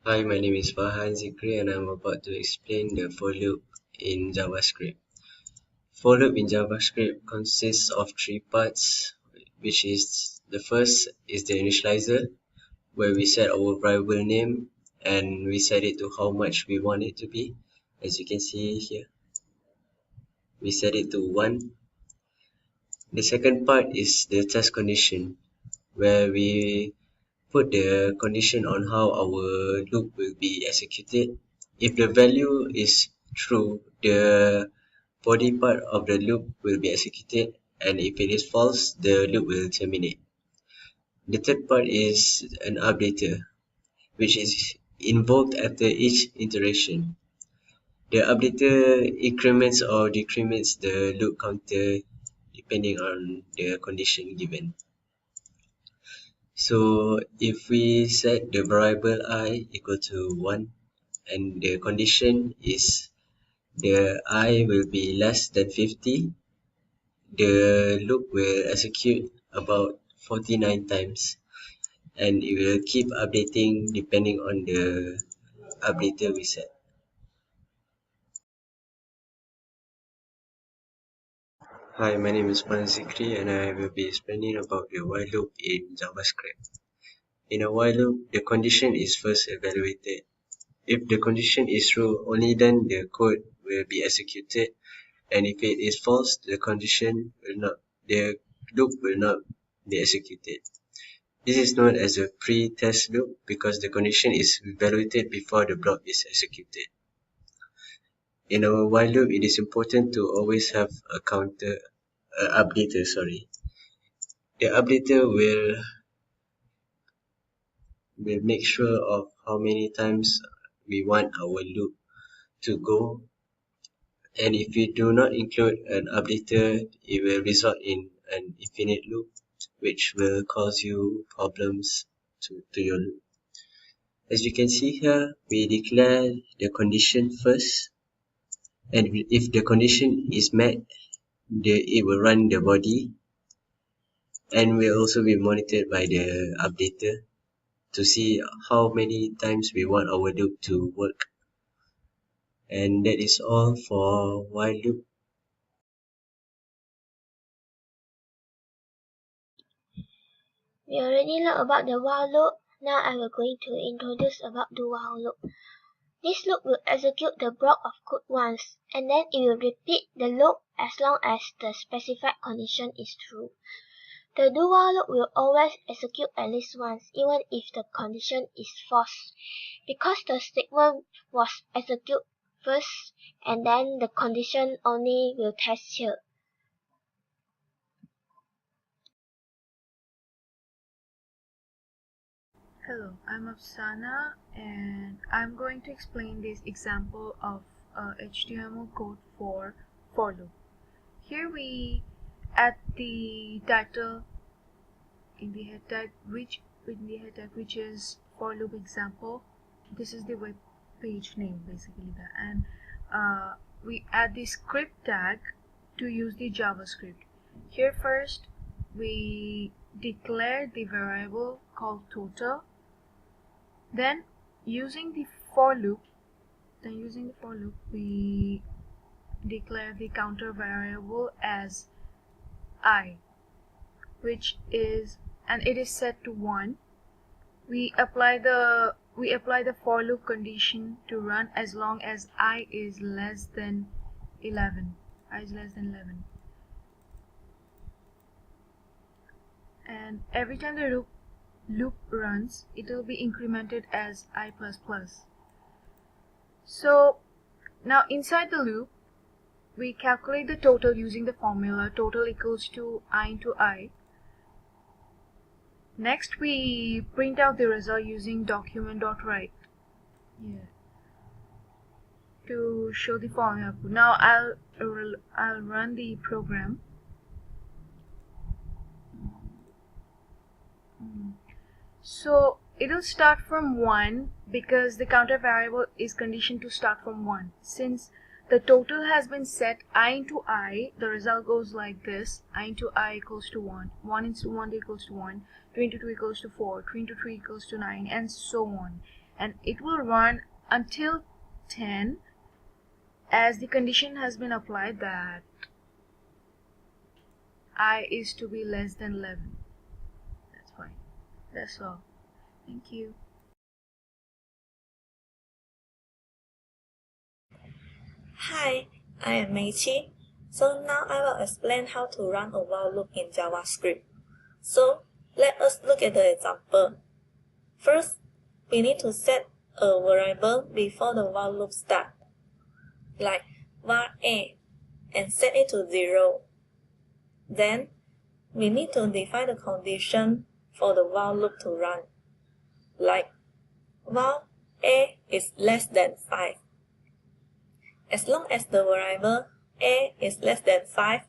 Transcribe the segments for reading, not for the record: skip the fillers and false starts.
Hi, my name is Farhan Zikri and I'm about to explain the for loop in JavaScript. For loop in JavaScript consists of three parts, which is the first is the initializer, where we set our variable name and we set it to how much we want it to be. As you can see here, we set it to 1. The second part is the test condition, where we put the condition on how our loop will be executed. If the value is true, the body part of the loop will be executed, and if it is false, the loop will terminate. The third part is an updater, which is invoked after each iteration. The updater increments or decrements the loop counter depending on the condition given. So if we set the variable I equal to 1 and the condition is the I will be less than 50, the loop will execute about 49 times and it will keep updating depending on the updater we set. Hi, my name is Zikri and I will be explaining about the while loop in JavaScript. In a while loop, the condition is first evaluated. If the condition is true, only then the code will be executed, and if it is false, the loop will not be executed. This is known as a pre-test loop because the condition is evaluated before the block is executed. In a while loop, it is important to always have a updater. The updater will make sure of how many times we want our loop to go, and if we do not include an updater, it will result in an infinite loop, which will cause you problems to your loop. As you can see here, we declare the condition first, and if the condition is met, it will run the body, and will also be monitored by the updater to see how many times we want our loop to work. And that is all for while loop. We already learned about the while loop. Now I will going to introduce about the while loop. This loop will execute the block of code once, and then it will repeat the loop as long as the specified condition is true. The do while loop will always execute at least once, even if the condition is false, because the statement was executed first, and then the condition only will test here. Hello, I'm Afsana and I'm going to explain this example of HTML code for loop. Here we add the title in the head tag which is for loop example. This is the web page name basically that, and we add the script tag to use the JavaScript. Here first we declare the variable called total. Then using the for loop, we declare the counter variable as I, which is, and it is set to 1. We apply the for loop condition to run as long as I is less than 11. And every time the loop runs, it will be incremented as I++. So now inside the loop, we calculate the total using the formula total equals to I into I. Next, we print out the result using document.write to show the following output. Now I'll run the program. So it'll start from 1 because the counter variable is conditioned to start from 1. Since the total has been set I into I, the result goes like this: I into I equals to 1, 1 into 1 equals to 1, 2 into 2 equals to 4, 3 into 3 equals to 9, and so on. and it will run until 10 as the condition has been applied that I is to be less than 11. That's fine. That's all. Thank you. Hi, I am Mei Qi. So now I will explain how to run a while loop in JavaScript. So let us look at the example. First, we need to set a variable before the while loop starts, like var a, and set it to 0. Then, we need to define the condition for the while loop to run, like while a is less than 5. As long as the variable a is less than 5,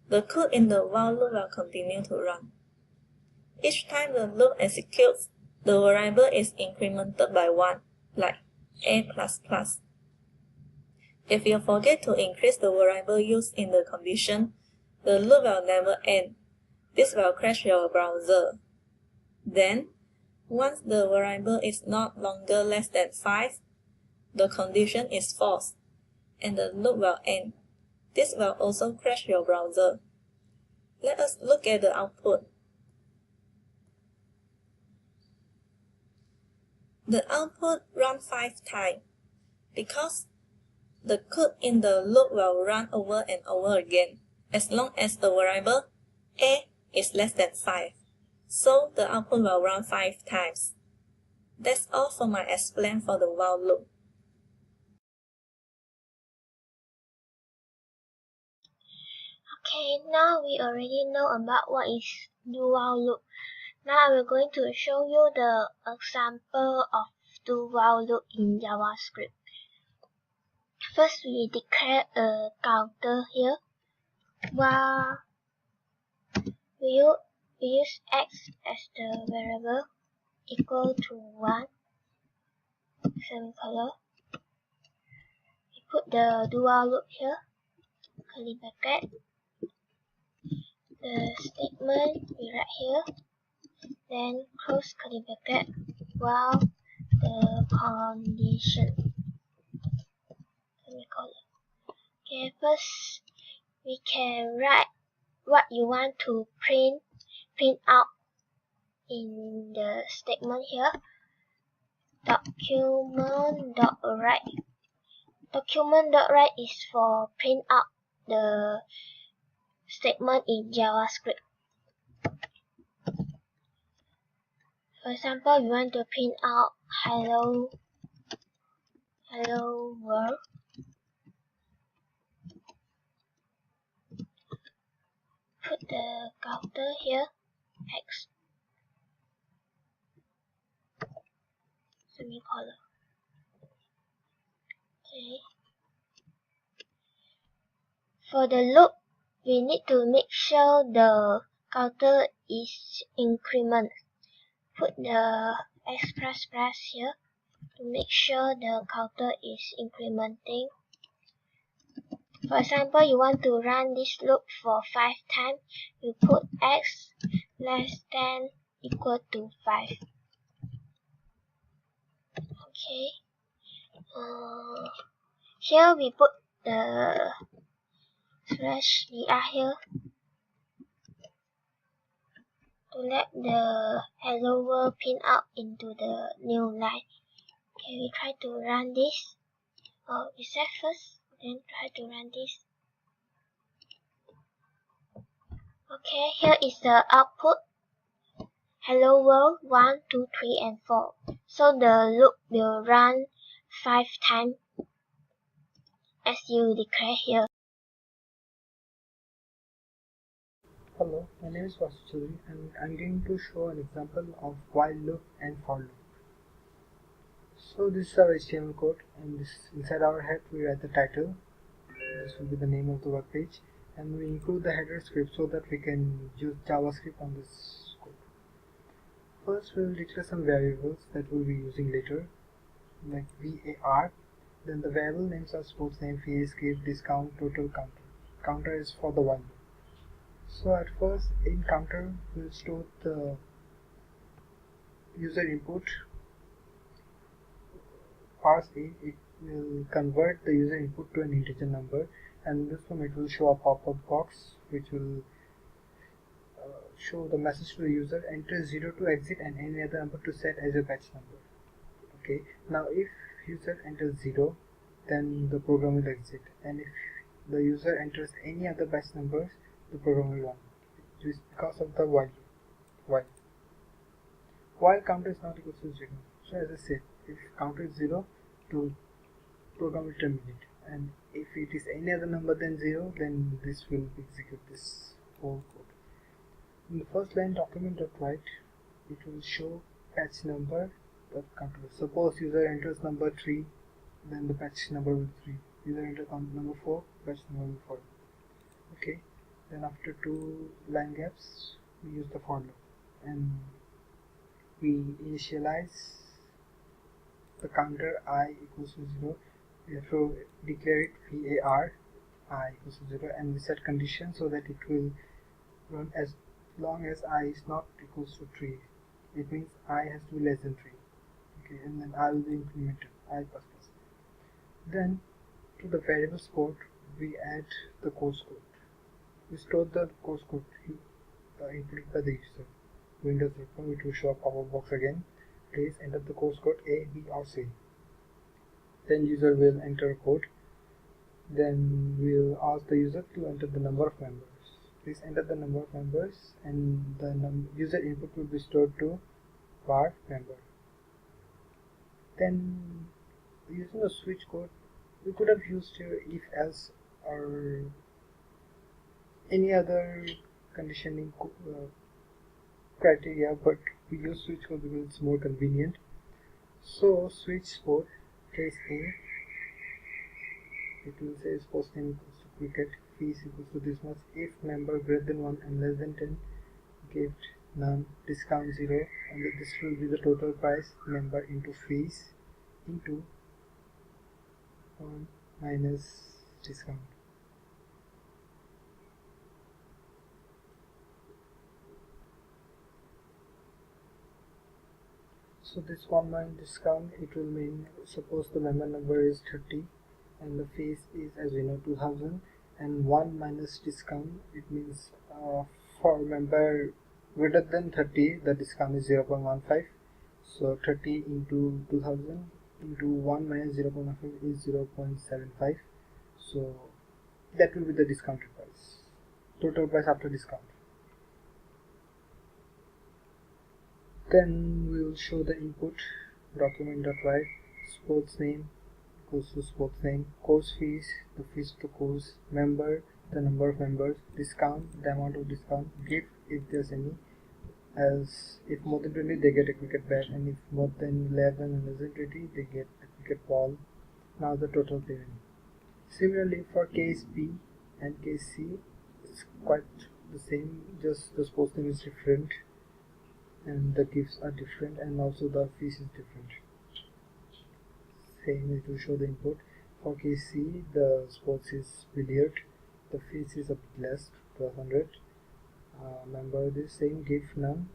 the code in the while loop will continue to run. Each time the loop executes, the variable is incremented by 1, like a++. If you forget to increase the variable used in the condition, the loop will never end. This will crash your browser. Then, once the variable is not longer less than 5, the condition is false, and the loop will end. This will also crash your browser. Let us look at the output. The output runs 5 times because the code in the loop will run over and over again as long as the variable a is less than 5. So the output will run 5 times. That's all for my explain for the while loop. Okay, now we already know about what is do while loop. Now we're going to show you the example of do while loop in JavaScript. First, we declare a counter here. While we use x as the variable equal to 1, semicolon. We put the do while loop here, curly bracket. The statement we write here, then close curly bracket while the condition, semicolon. Okay, first we can write what you want to print out in the statement here. Document.write. Document.write is for print out the statement in JavaScript. For example, we want to print out hello world. Put the counter here, x, semicolon. Okay. For the loop, we need to make sure the counter is increment. Put the x++ here to make sure the counter is incrementing. For example, you want to run this loop for 5 times, you put x less than equal to 5. Okay. Here we put the /br here to let the hello world print out into the new line. Okay, we try to run this. We set first, then try to run this. Okay, here is the output. Hello world 1, 2, 3, and 4. So the loop will run 5 times as you declare here. Hello, my name is Warsit Chwdhury and I'm going to show an example of while loop and for loop. So this is our HTML code, and inside our head we write the title. This will be the name of the web page, and we include the header script so that we can use JavaScript on this code. First we will declare some variables that we'll be using later, like var. Then the variable names are sports name, fee, escape, discount, total, counter. Counter is for the while loop. So at first in counter we'll store the user input parse A, it will convert the user input to an integer number, and this one it will show a pop-up box which will show the message to the user: enter 0 to exit and any other number to set as a batch number. Okay, now if user enters 0, then the program will exit, and if the user enters any other batch numbers, the program will run. Just because of the while counter is not equal to 0. So as I said, if counter is 0, the program will terminate, and if it is any other number than 0, then this will execute this whole code. In the first line document.write, it will show batch number the counter. Suppose user enters number 3, then the batch number will be 3. User enters number 4, batch number will be 4. Okay, then after 2 line gaps, we use the for loop, and we initialize the counter I equals to 0. We have to declare it var I equals to 0, and we set condition so that it will run as long as I is not equals to 3. It means I has to be less than 3. Okay, and then I will be incremented I plus plus. Then to the variables port, we add the course code. We store the course code inputted by the user. Windows open, it will show a pop-up box again. Please enter the course code A, B or C. Then user will enter code. Then we'll ask the user to enter the number of members. Please enter the number of members, and the user input will be stored to var member. Then using a switch code, we could have used here if else or any other conditioning criteria, but we use switch code because it's more convenient. So switch code trace A, it will say post name equals to cricket, fees equals to this much, if member greater than 1 and less than 10, gift none, discount 0, and this will be the total price, member into fees into 1 minus discount. So this 1 minus discount, it will mean, suppose the member number is 30 and the fees is, as we know, 2000, and 1 minus discount, it means for member greater than 30 the discount is 0.15. So 30 into 2000 into 1 minus 0.15 is 0.75. so that will be the discounted price, total price after discount. Then we will show the input document.write sports name equals to sports name, course fees, the fees to course, member, the number of members, discount, the amount of discount, gift if there's any, as if more than 20 they get a cricket bat, and if more than 11 and less than 20 they get a cricket ball. Now the total payment. Similarly for case B and case C, it's quite the same, just the sports name is different and the gifts are different, and also the fees is different. Same, it will show the input. For case C, the sports is billiard, the fees is a bit less, 1200. Member this same, gift none,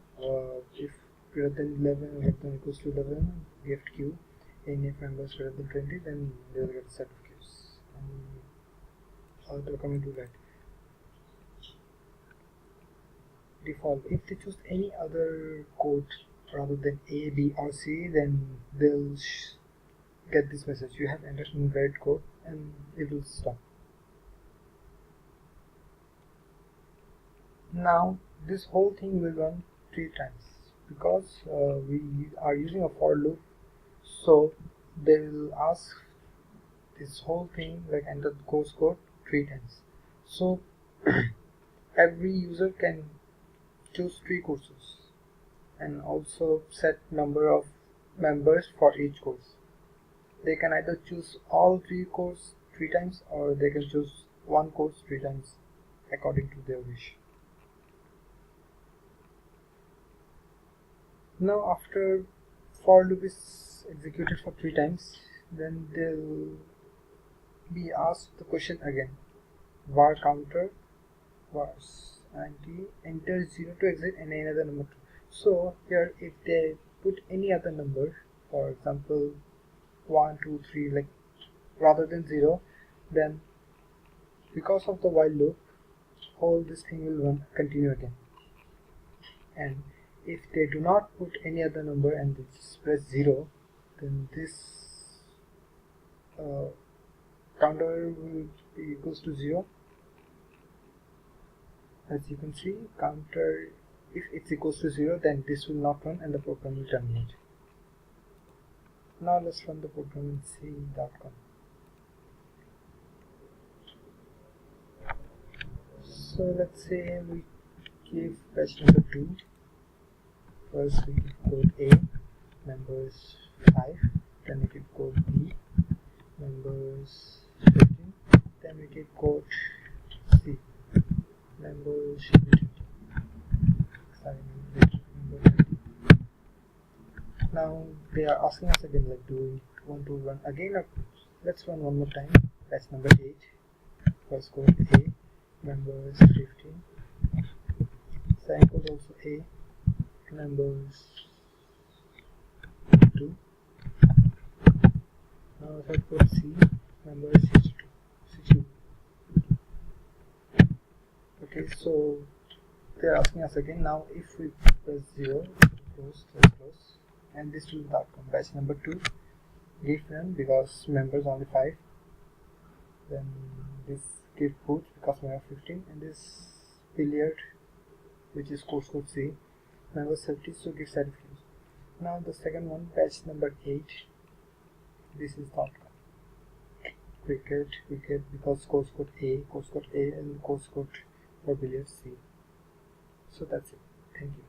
if greater than 11 or less than equals to 11, gift Q, and if members greater than 20, then they will get a set of Qs. And all the document will write. Default, if they choose any other code rather than A, B or C, then they'll get this message: you have entered invalid code, and it will stop. Now this whole thing will run 3 times because we are using a for loop, so they will ask this whole thing, like enter the course code 3 times. So every user can choose 3 courses and also set number of members for each course. They can either choose all 3 courses 3 times, or they can choose 1 course 3 times according to their wish. Now after for loop is executed for 3 times, then they'll be asked the question again: var counter vars enter 0 to exit and any other number 2. So here if they put any other number, for example 1, 2, 3, like rather than 0, then because of the while loop, whole this thing will continue again. And if they do not put any other number and they just press 0, then this counter will be equals to 0. As you can see, counter, if it's equals to 0, then this will not run and the program will terminate. Now let's run the program and see the outcome. So let's say we give batch number 2. First we give code A, members 5, then we give code B, members 15, then we give code C, members 20. Sorry, number 20. Now they are asking us again, like, do we want to run again, or let's run one more time. Batch number 8, first code A, members 15, second code also A, members 2, now third code C, members 62. Okay, so they are asking us again. Now if we press 0, close, and this will be the outcome. Batch number 2, give none because members only 5, then this give boot because we have 15, and this billiard, which is course code C, members 30, so give certificates. Now the second one, batch number 8, this is the outcome. Cricket because course code A and course code for billiard C. So that's it. Thank you.